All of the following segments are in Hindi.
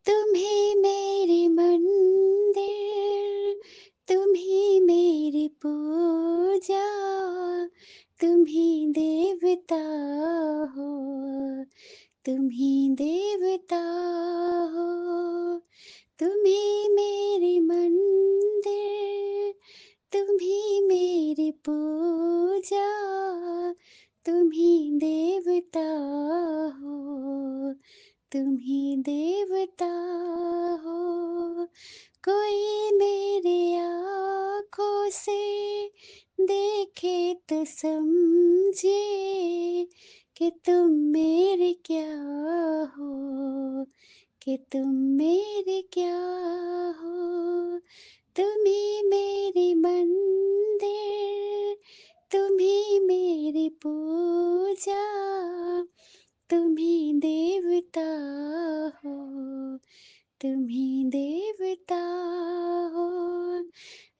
तुम ही मेरी मंदिर, तुम ही मेरी पूजा, तुम ही देवता हो, तुम ही देवता हो। तुम ही मेरी मंदिर, तुम ही मेरी पूजा, तुम ही देवता हो, तुम ही देवता हो। कोई मेरे आँखों से देखे तो समझे कि तुम मेरे क्या हो, कि तुम मेरे क्या हो। तुम ही मेरी मंदिर, तुम ही मेरी पूजा, तुम ही देवता हो, तुम ही देवता हो।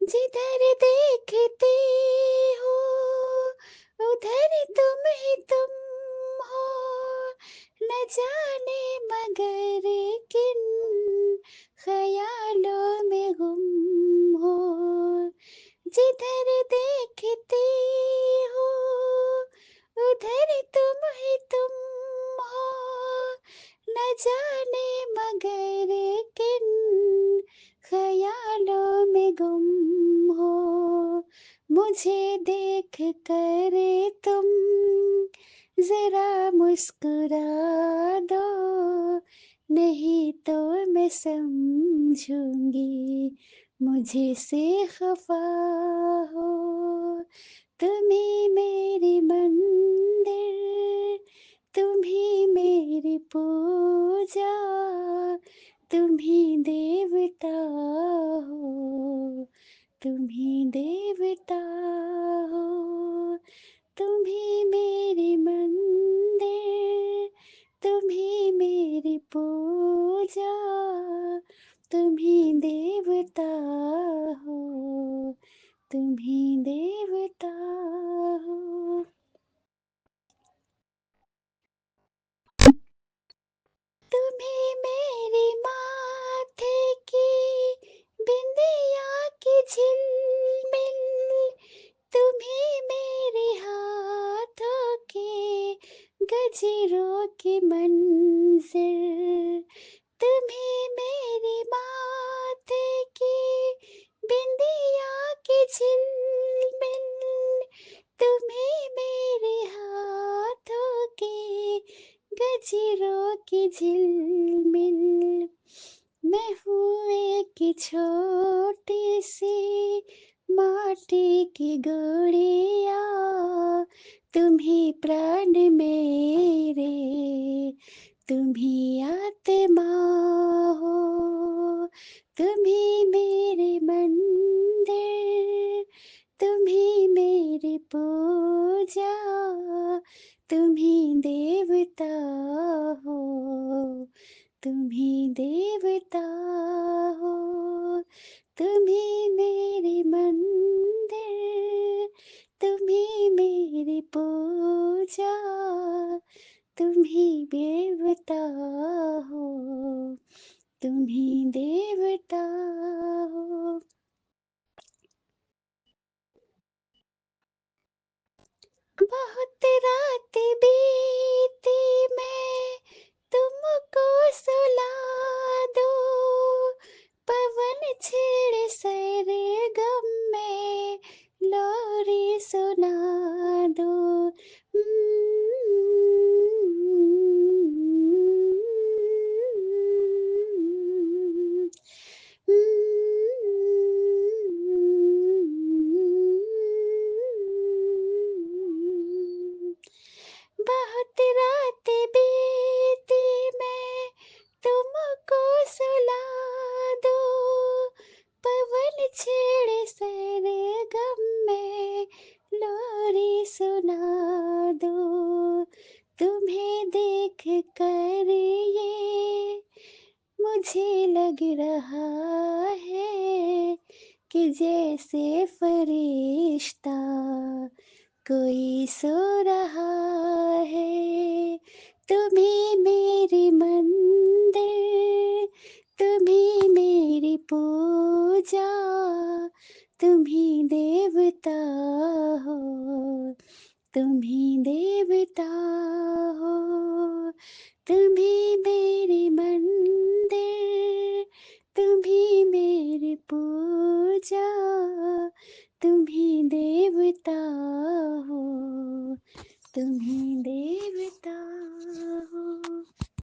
जिधर देखती हो उधर तुम हो, न जाने मगर किन ख्यालों में गुम हो। जिधर देखती हो उधर तुम हो, न जाने मगर किन ख्यालों में गुम हो। मुझे देख कर तुम जरा मुस्कुरा दो, नहीं तो मैं समझूंगी मुझे से खफा हो। तुम ही मेरी मंदिर, तुम ही मेरी पूजा, तुम ही देवता हो, तुम ही देवता हो। तुम ही मेरी मंदिर, तुम ही मेरी पूजा, तुम ही देवता हो, तुम ही देवता हो। तुम्हें मेरी माथे की बिंदिया की झिलमिल, तुम्हें मेरे हाथों के गजरों की मंजिल। तुम्हें मेरी माथे की बिंदिया की झिलमिल, तुम्हें मेरे हाथों के गजरों की झिलमिल। मैं हूँ एक छोटी सी माटी की गुड़िया, तुम ही प्राण मेरे, तुम ही आत्मा हो। तुम ही मेरे मंदिर, तुम ही मेरी पूजा, तुम ही देवता हो, तुम ही देवता हो। तुम ही मेरी मंदिर, तुम ही मेरी पूजा, तुम ही देवता हो, तुम ही देवता हो। बहुत रात बीती मैं तुमको सुला दूं, पवन छेड़े सरगम में लोरी सुना दूं। बहुत रात बीती मैं तुमको सुला दूं, पवन छेड़े सरगम में लोरी सुना दूं। तुम्हें देख कर ये मुझे लग रहा है कि जैसे फरिश्ता कोई सो रहा है। तुम्ही मेरी मंदिर, तुम्ही मेरी पूजा, तुम्ही देवता हो, तुम्ही देवता हो। तुम्ही मेरी मंदिर, तुम्ही मेरी पूजा, तुम्ही देवता